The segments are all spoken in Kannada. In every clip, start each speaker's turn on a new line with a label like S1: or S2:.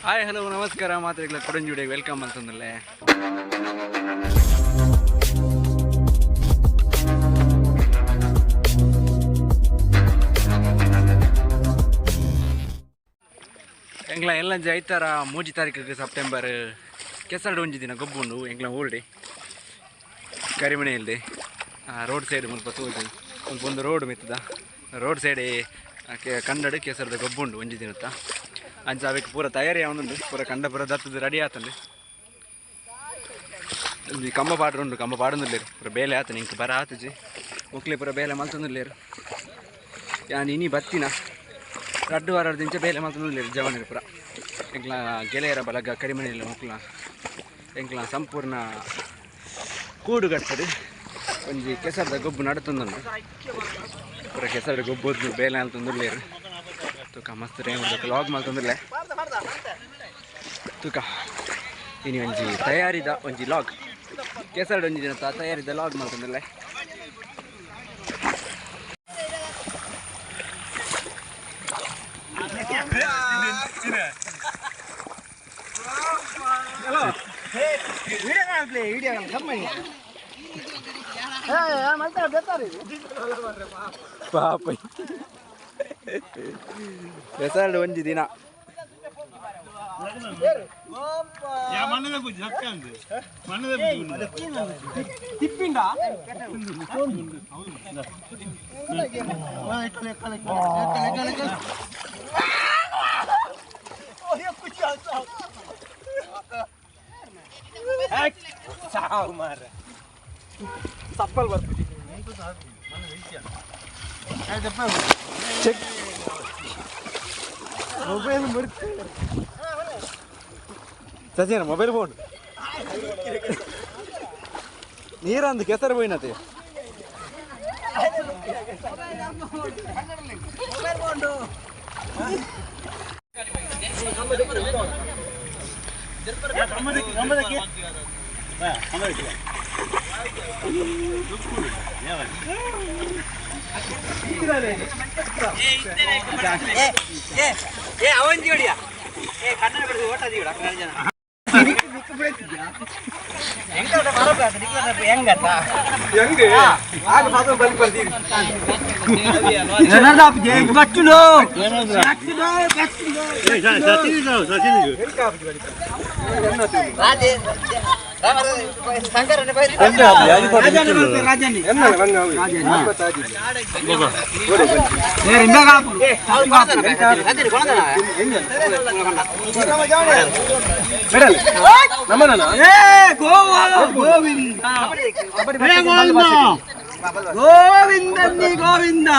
S1: ಹಾಯ್ ಹಲೋ ನಮಸ್ಕಾರ ಮಾತ್ರೆಗಳ ಕೊಡಂಜುಡಿಗೆ ವೆಲ್ಕಮ್ ಅಂತಂದಲ್ಲೇ ಎಂಗ್ಲ ಎಲ್ಲ ಜೈತಾರ 3 ತಾರೀಕಿಗೆ ಸೆಪ್ಟೆಂಬರ್ ಕೆಸರಡು ಒಂಜಿ ದಿನ ಗೊಬ್ಬುಂಡು ಎಂಗ್ಲ ಓಲ್ಡಿ ಕರಿಮಣೆ ಇಲ್ಲದೆ ರೋಡ್ ಸೈಡ್ ಮುಲ್ಪ ತೋಜು ಒಂದು ರೋಡ್ ಮಿತ್ತದ ರೋಡ್ ಸೈಡ್ ಕನ್ನಡ ಕೆಸರದ ಗೊಬ್ಬುಂಡು ಒಂಜಿ ದಿನತ್ತ ಅಂಚ ಅವಕ್ಕೆ ಪೂರ ತಯಾರಿ ಅವನುಂಡು ಪೂರ ಕಂಡ ಪೂರ ದತ್ತದ ರೆಡಿ ಆತಂದು ಈ ಕಂಬ ಪಾಡ್ರು ಉಂಡು ಕಂಬ ಪಾಡೊಂದುಲ್ಲೇರು ಪೂರ ಬೇಲೆ ಆತನ ಇಂಕ ಬರ ಆತಜಿ ಮುಕ್ಲೆ ಪೂರ ಬೇಲೆ ಮಲ್ತೊಂದುಲ್ಲೇರು ಯಾನ್ ಇನಿ ಬತ್ತಿನ 2 ವಾರದ ದಿಂಚ ಬೇಲೆ ಮಲ್ತೊಂದುಲ್ಲೇರು ಜವನರು ಪೂರ ಎಂಕ್ಲ ಗೆಳೆಯರ ಬಲಗ ಕರಿಮನೆಯಲ್ಲಿ ಮುಕ್ಲ ಎಂಕ್ಲ ಸಂಪೂರ್ಣ ಕೂಡು ಕಟ್ತದೆ ಒಂಜಿ ಕೆಸರದ ಗೊಬ್ಬು ನಡತೊಂದುಂಡು ಪೂರ ಕೆಸರದ ಗೊಬ್ಬು ಬೇಲೆ ಮಲ್ತೊಂದುಲ್ಲೇರು ತುಕ ಮಸ್ತ್ ಟೈಮ್ ಲಾಗ್ ಮಲ್ತೊಂದುಲ್ಲೆ ತುಕ ಇನಿ ಒಂಜಿ ತಯಾರಿದ ಒಂಜಿ ಲಾಗ್ ಕೆಸರಡು ಒಂಜಿ ದಿನ ತಯಾರಿದ ಲಾಗ್ ಮಲ್ತೊಂದುಲ್ಲೆ ಪಾಪ ಕೆಸರಡು ಒಂಜಿ ದಿನ ಸಪ್ಪಲ್ ಬರ್ತೀವಿ ಮೊಬೈಲ್ ಮರ್ತಿ ಸಚಿನ ಮೊಬೈಲ್ ಫೋನ್ ನೀರಂದು ಕೆಸರು ಹೋಯ್ನತೆ ಅವನ್ ಜೋಡಿಯ ಕನ್ನಡ ಬಿಡಿಸಿ ಓಟ ಜೀವಡ ಜನ ಗೋವಿಂದ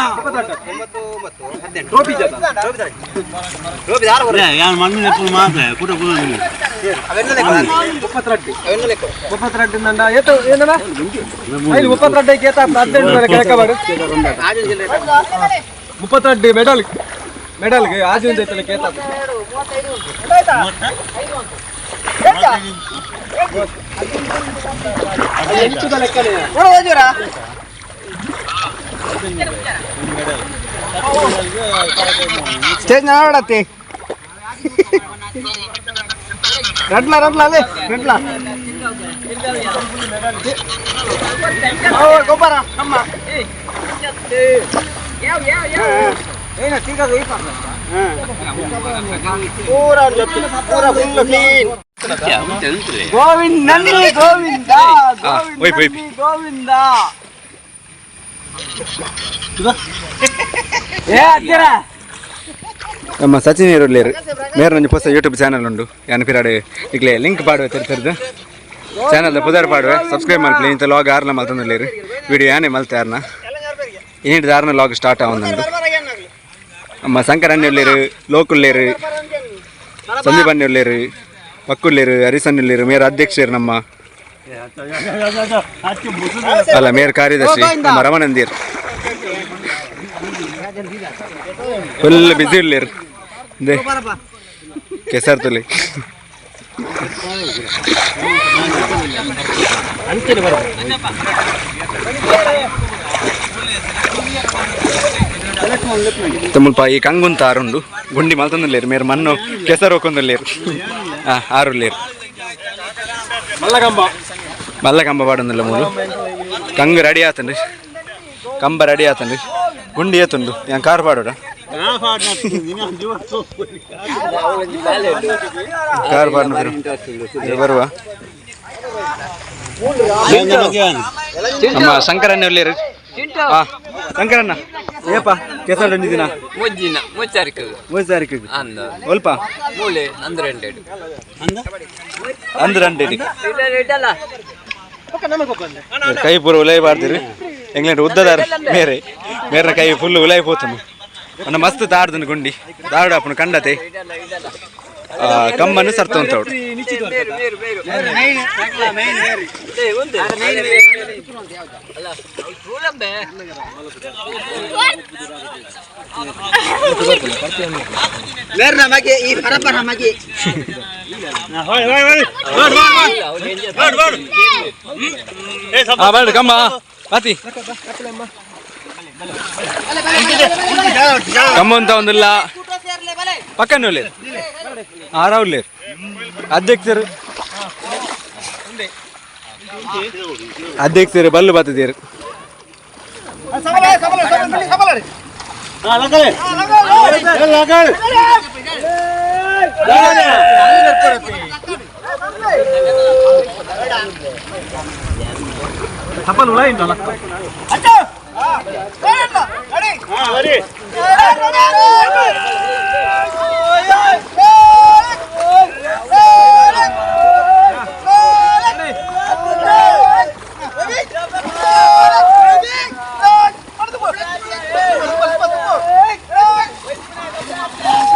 S1: ಮುಪ್ಪತ್ತೆರಡು ಮೆಡಲ್ಗೆ ಆಜು ಸ್ಟೇಜ್ ನೋಡತ್ತೆ ಗೊಬ್ಬರ ಅಮ್ಮ ಗೋವಿಂದ ನಮ್ಮ ಸಚಿನ್ ಇರಲೇರು ಮೇರೆ ಹೊಸ ಯೂಟ್ಯೂಬ್ ಚಾನಲ್ ಉಂಡು ಯಾನ್ ಪಿರಾಡ್ ಈಗಲೇ ಲಿಂಕ್ ಪಾಡುವೆ ತೆರೆದು ಚಾನಲ್ ಪುದರ್ ಪಾಡುವೆ ಸಬ್ಸ್ಕ್ರೈಬ್ ಮಾಡ್ಲಿ ಇಂಥ ಲಾಗ್ ಯಾರನ್ನ ಮಲ್ತಂದಿಲ್ಲೇರು ವಿಡಿಯೋ ಯಾನೇ ಮಲ್ತೆ ಯಾರನ್ನ ಇನ್ನಿಟ್ಟು ಯಾರನ್ನ ಲಾಗ್ ಸ್ಟಾರ್ಟ್ ಆಗೊಂಡು ನಮ್ಮ ಶಂಕರಣ್ಣ ಉಳ್ಳೇರು ಲೋಕುಳ್ಳೇರು ಸಂದೀಪಣ್ಣ ಉಳ್ಳೇರು ಪಕ್ಕುಳ್ಳೇರು ಹರಿಸನ್ನುಳ್ಳೇರು ಮೇರ ಅಧ್ಯಕ್ಷರು ನಮ್ಮ ಅಲ್ಲ ಮೇರ್ ಕಾರ್ಯದರ್ಶಿ ನಮ್ಮ ರಮಣಂದಿರ್ ಫುಲ್ ಬಿಸಿ ಇರ್ಲಿರು ಕೆಸರ್ತಲ್ಲಿ ತಮ್ಮಲ್ಪ ಈ ಕಂಗುಂತ ಆರುಂಡು ಗುಂಡಿ ಮಲ್ತೊಂದುಲ್ಲೇರು ಮೇರು ಮಣ್ಣು ಕೆಸರು ಹೋಕೊಂದುಲ್ಲೇರು ಆರುಲ್ಲೇರು ಮಲ್ಲಕಂಬ ಪಾಡೊಂದುಲ್ಲ ಮೂರು ಕಂಗು ರೆಡಿ ಆತಂಡ್ರಿ ಕಂಬ ರೆಡಿ ಆತಂಡ್ರಿ ಗುಂಡಿ ಏತುಂಡು ಯಾನ್ ಕಾರ್ ಪಾಡೋಡ ಕಾರ್ ಪಾಡ ಬರುವ ನಮ್ಮ ಶಂಕರಣ್ಣ ಒಳ್ಳೆಯರು ಶಂಕರಣ್ಣ ಏಪ ಕೆಸರು ದಂಡಿದಿನ ಮೂಚಾರಿಕೆ ಒಲ್ಪ ಕೈ ಪೂರ ಉಲಾಯಿ ಬಾರ್ದಿರಿ ಎಂಗ್ಲೆಂಡ್ ಉದ್ದದಾರ ಮೇರೆ ಮೇರೆ ಕೈ ಫುಲ್ ಉಲಾಯಿ ಪೋತನು ಅನ್ನ ಮಸ್ತ್ ತಾಡ್ದನು ಗುಂಡಿ ತಾಡು ಅಪ್ಪನು ಕಂಡತೆ ಕಮ್ಮನ್ನು ಸರ್ತ ಉಂಟು ಕಮ್ಮ ಪಾತಿ ಕಮ್ಮ ಅಂತ ಒಂದಿಲ್ಲ ಪಕ್ಕನೇ ಒಳ್ಳೆ ಆರಾವ್ಲೇರು ಅಧ್ಯಕ್ಷರು ಬಲ್ಲು ಬತ್ತಿದ್ದೀರು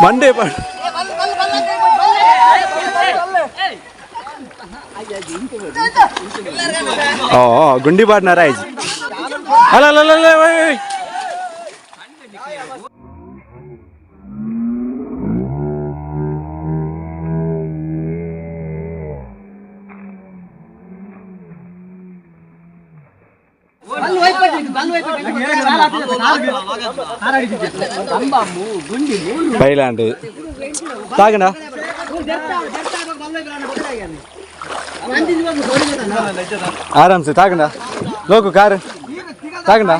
S1: ಮಂಡೇ ಪಾಡು ಗುಂಡಿ ಪಾಡ್ನ ರಾಯ್ಜಿ ಅಲ್ಲ ಬೈಲಾಂಡ್ ತಾಗಣ ಆರಾಮ್ से ತಾಗಣ ಲೋಕು ಕಾರ್ ತಾಗಣ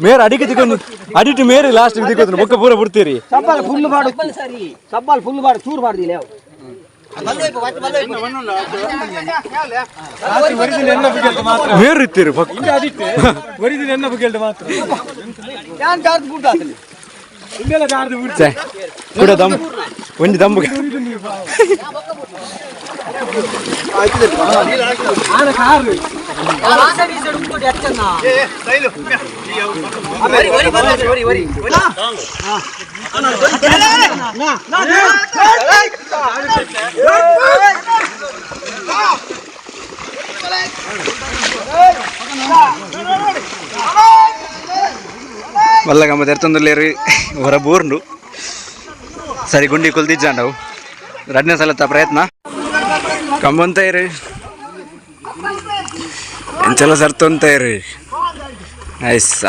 S1: ಮೇರೆ ಅಡಿಕೆ ತಿಕ್ಕೊಂಡು ಅಡಿಟ್ಟು ಮೇರೆ ಲಾಸ್ಟ್ ತಿಕ್ಕೋದು ಬೊಕ್ಕ ಪೂರ ಬಿಡ್ತೀರಿ ಸಬ್ಬಲ್ ಫುಲ್ ಮಾಡು ಚೂರು ಮಾಡ್ದಿಲ್ಲ ಮೇರು ಇತ್ತೀರಿ ಕೂಡ ದಮ್ ಒಂಜಿ ದಮ್ಮಗೆ ಮಲ್ಲಗಮ್ಮ ತೆರ್ತೊಂದುಲ್ಲೇರಿ ಹೊರ ಬೋರ್ಂಡು ಸರಿ ಗುಂಡಿ ಕೊಲ್ದಿಜ್ಜಾಂಡವು ಎರಡನೇ ಸಲತ್ತ ಪ್ರಯತ್ನ ಕಂಬಂತ ಇರಿ ಎಂಚೆಲ್ಲ ಸರ್ತ ಇರಿ ಆಯ್ಸ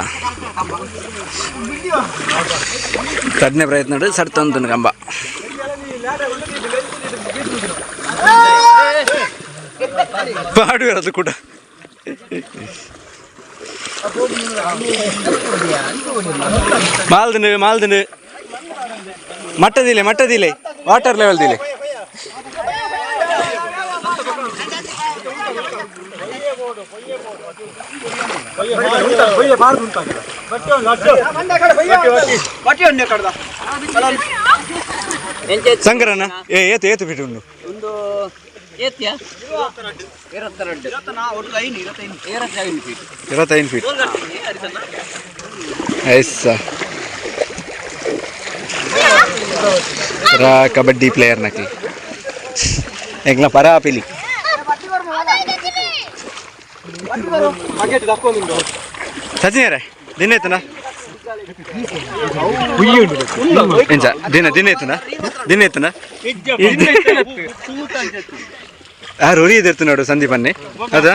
S1: ಎರಡನೇ ಪ್ರಯತ್ನ ಸರ್ತ ಕಂಬ ಪಾಡು ಇರೋದು ಕೂಡ ಮಾಲ್ದಿನ ಮಟ್ಟದಿಲೆ ವಾಟರ್ ಲೆವೆಲ್ ದಿಲೆ ಸಂಕರಣ್ಣ ಏತು ಬಿಟ್ಟು ಉಂಡು ಇರತ್ತೈದು ಫೀಟ್ ಕಬಡ್ಡಿ ಪ್ಲೇಯರ್ ನಕಲಿ ಎಂಗ್ಲ ಪರಾ ಪಿಲಿ ಸಚಿನರೇ ದಿನ ಆಯ್ತನ ಎಂಚ ದಿನ ಆಯ್ತನ ಯಾರು ಹೊರಿಯದಿರ್ತು ನೋಡು ಸಂದೀಪನ್ನೇ ಅದ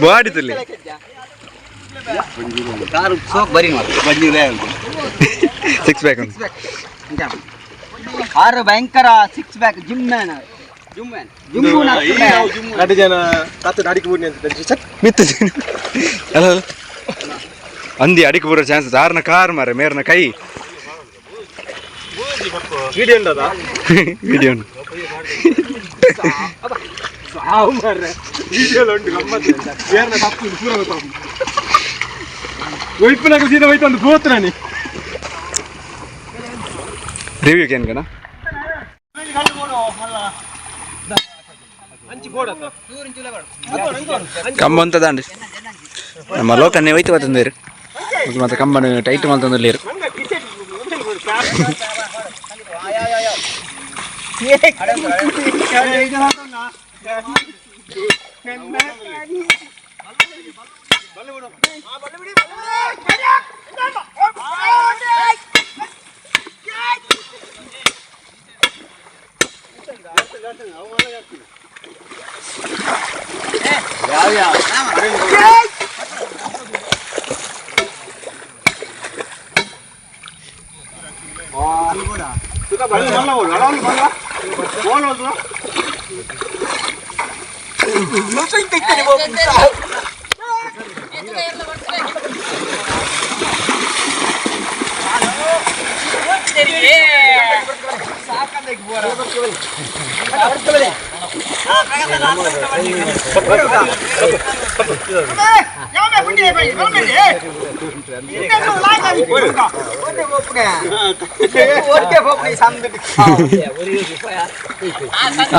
S1: ಬಾಡಿ ತುಲ್ಲಿ
S2: ಕಾರು ಸೋಕ್ ಬರಿ ಬಂದಿರೇ
S1: ಸಿಕ್ಸ್ ಪ್ಯಾಕ್
S2: ಆರು ಭಯಂಕರ 6 ಪ್ಯಾಕ್ ಜಿಮ್ ಮ್ಯಾನ್ ಜುಮ್ಮು
S3: ನಡಿ ಜನ ತಾತ ದಾಡಿಗೆ ಬೂಡಿ ಅಂತ
S1: ಮಿತ್ತು ಅಲ್ಲ ಅಂದಿ ಅಡಿಕೆ ಬರೋ ಚಾನ್ಸಸ್ ಆರ್ನ ಕಾರ್ ಮಾರೆ ಮೇರ್ನ ಕೈ
S3: ವಿಡಿಯೋ ಉಂಟದ
S1: ವಿಡಿಯೋ
S3: ಸಾವು ಮಾರ್ರೆ ವಿಡಿಯೋ ಉಂಟು ಗಮ್ಮತ್ತು ಬೇರ್ನ ತಪ್ಪು ಪೂರ ಗೊತ್ತಾಗ್ತದೆ ಒಯ್ಪನಾಗ ಸೀದಾ ಹೋಯ್ತು ಒಂದು ಗೋತ್ರ ನೀ
S1: ರಿವ್ಯೂ ಕೇನ್ಗಣ ಕಂಬ ಅಂತ ದಾಂಡಿ ನಮ್ಮ ಲೋಕನ್ನೇ ಹೋಯ್ತು ಬರ್ತಂದೇರು ಮತ್ತೆ ಕಂಬನ ಟೈಟ್ ಮಾಡ್ತಂದಿಲ್ಲೇರು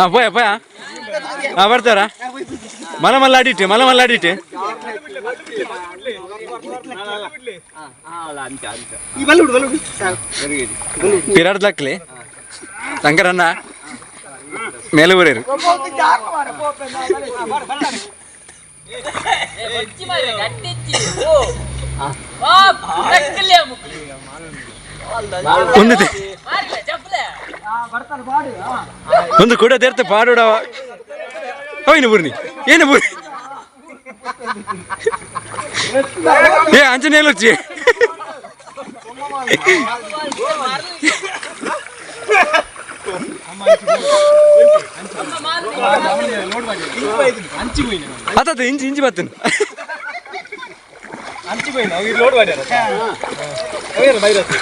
S1: పోయా పోయా పడతారా మళ్ళీ అడిటే పిరాడలే శంకరన్న మేలు ఊరేరు ಒಂದು ಕೂಡ ತೆರ್ತ ಪಾಡೋಡವ ಹೋಯ್ನ ಬೂರ್ನಿ ಏನು ಬೂರಿ ಏ ಆಂಜನೇಯಲು వచ్చి ಅತ್ತ ಇಂಚಿ ಇಂಚಿ ಬರ್ತೇನೆ
S3: ಹಂಚಿపోయింది అవి లోడ్ పడారు అవేరు వైరస్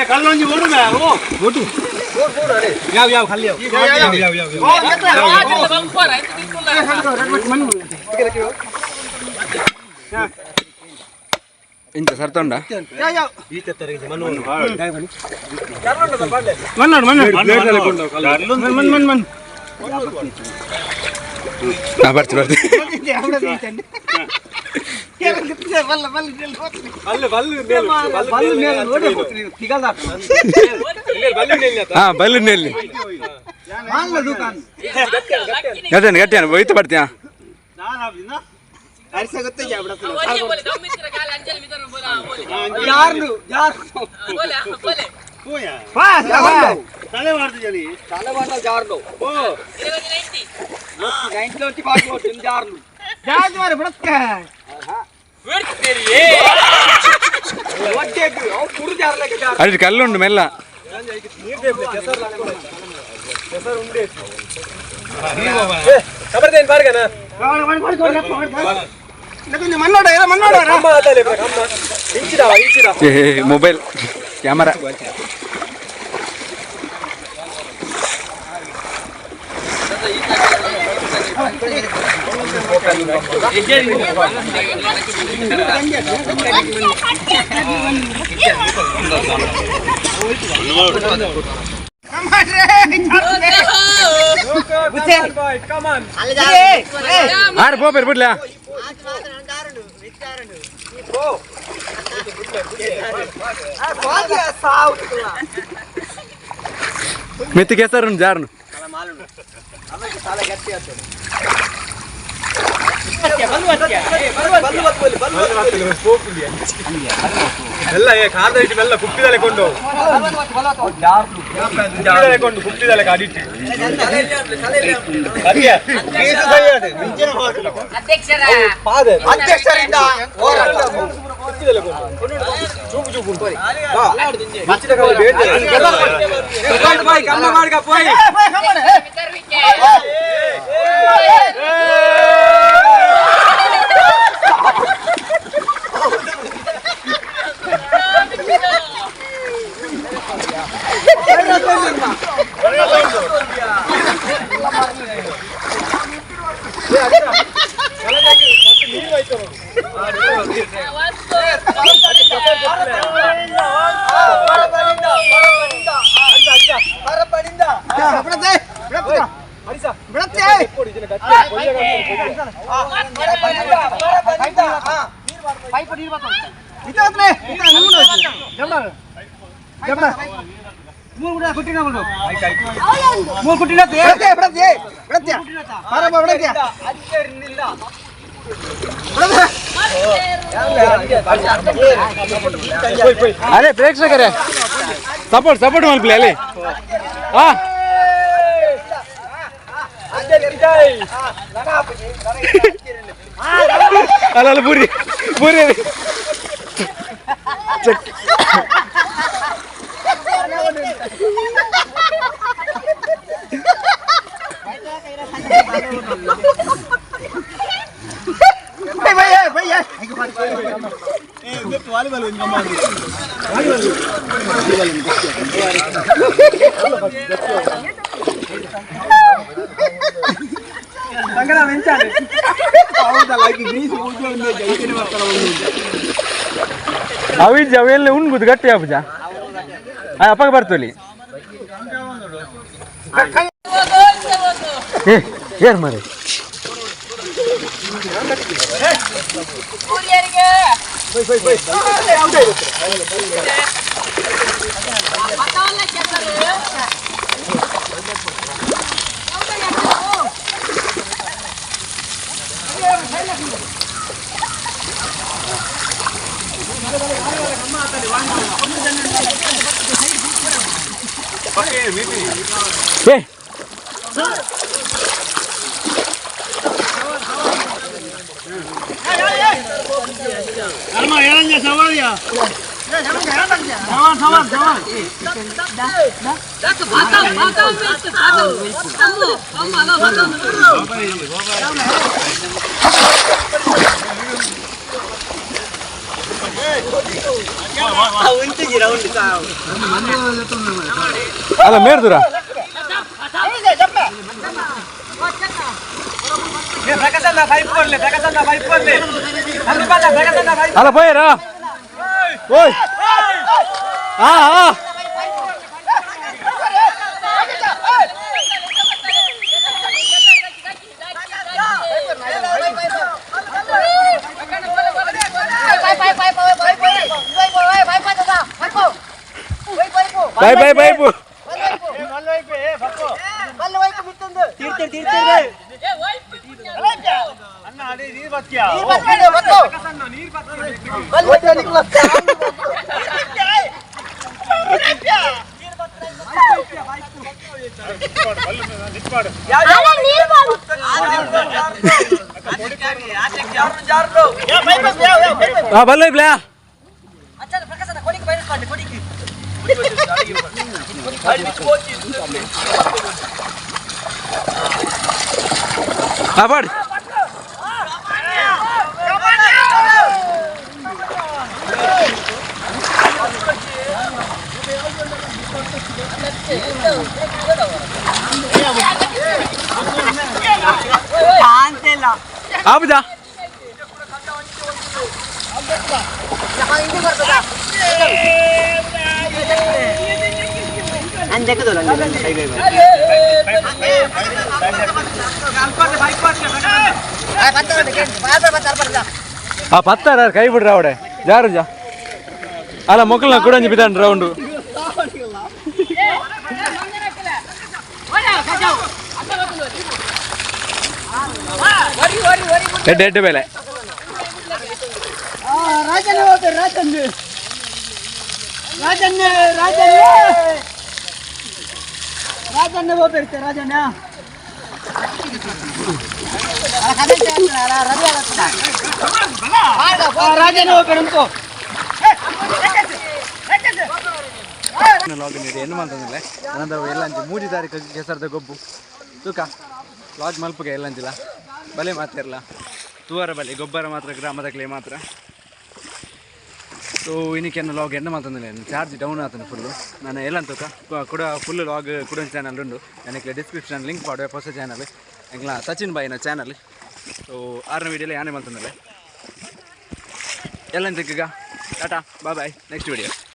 S3: ಕಲ್ಲೊಂಜಿ ಓಡುದ ಓಟು ಯಾವ ಯಾವ ಖಾಲಿ
S1: ಇಂತ ಸರ್ತ ಬರ್ತಿ ಬರ್ತಿ బల్లు నెల్లి గట్టాను గట్టాను పోయితే పడతా అది కళ్ళుండు మెల్ల మొబైల్ కెమెరా ಆರು ಪೋ ಬೇರೆ ಬಿಡ್ಲ ಮೆತ್ತಿ ಕೆಸರು ಜಾರ್ನು
S3: ಎಲ್ಲ ಕಾದ ಇಟ್ಟು ಎಲ್ಲ ಕುಪ್ಪಿದಲೆ ಕೊಂಡು ಕೊಂಡು ಕುಪ್ಪಿದಲೆ ಕಾಡಿಟ್ಟು
S2: ಅಧ್ಯಕ್ಷರಿಂದ
S3: ಚೂಪು ಚೂಪು
S1: ಕಮ್ಮ ಮಾಡ್ಕ ಪೋಯ್ ಅರೆ ಪ್ರೇಕ್ಷಕರೇ ಸಪೋರ್ಟ್ ಸಪೋರ್ಟ್ ಮಾಡ್ಲಿ ಅಲ್ಲಿ ಅಲ್ಲ ಬುರಿ ಬುರಿ ಅವಿಜ್ ಅವೆಲ್ಲ ಉಣ್ಗುದು ಗಟ್ಟಿ ಅಬ್ಬಜ ಅಪ್ಪಗೆ ಬರ್ತಲಿ ಏರ್ ಮಾರೆ ಅಲ್ಲ ಮೇರ್ದುರ ಅಲ್ಲ పోయారా ఓయ్ బై బై బై ಬಲ್ಲ ಬ್ಲಾ ಬಡ್ ಆಬುದಾ
S2: ನಾನು ಜಗದಲ್ಲ ಕೈ ಕೈ
S1: ಆ ಪತ್ತಾರ ಕೈ ಬಿಡ್ರ ಅವಡೆ ಜಾರು ಜಾ ಅಲ್ಲ ಮೊಕ್ಕಲ್ನ ಕೂಡ ಬಿದ್ದಾನ ರೌಂಡು ಎಡ್ಡೆ ಬೇಲೆ
S2: ರಾಜನ ಹೋಗ್ತಾರೆ ರಾಜನ್ ರಾಜನ್ ರಾಜನ್ ರಾಜನ್ನ ಹೋಗ್ತಿರ್ತೆ ರಾಜನ ರಾಜನ ಹೋಗ್ಬೇಡಂತು
S1: ಲಾಗ್ ನೀಡಿ ಏನು ಮಾಡ್ತಂದ್ರೆ ನಂತರ ಎಲ್ಲಂಚಿ 3 ತಾರೀಕು ಕೆಸರದ ಗೊಬ್ಬು ತೂಕ ಲಾಗ್ ಮಲ್ಪಗೆ ಎಲ್ಲಂಚಿಲ್ಲ ಬಲೆ ಮಾತಿರಲ್ಲ ತೂವರ ಬಲೆ ಗೊಬ್ಬರ ಮಾತ್ರ ಗ್ರಾಮದಾಗಲೇ ಮಾತ್ರ ಸೊ ಇನ್ನಿಕ್ಕೆನ್ನು ಲಾಗ್ ಎಂಡ ಮಾತಂದ್ರೆ ಚಾರ್ಜ್ ಡೌನ್ ಆತನು ಫುಲ್ಲು ನಾನು ಎಲ್ಲಂತೂಕ ಕೂಡ ಫುಲ್ ಲಾಗ್ ಕೂಡ ಚಾನಲ್ ಉಂಡು ನನಗೆ ಡಿಸ್ಕ್ರಿಪ್ಷನ್ ಲಿಂಕ್ ಮಾಡುವ ಹೊಸ ಚಾನಲ್ ಎಂಗ್ಲ ಸಚಿನ್ ಬಾಯಿನ ಚಾನಲ್ ಸೊ 6ನೇ ವೀಡಿಯೋಲಿ ಯಾನೇ ಮಾಡ್ತಂದ್ರೆ ಎಲ್ಲಂತಕ್ಕೀಗ ಟಾಟಾ ಬಾಯ್ ನೆಕ್ಸ್ಟ್ ವೀಡಿಯೋ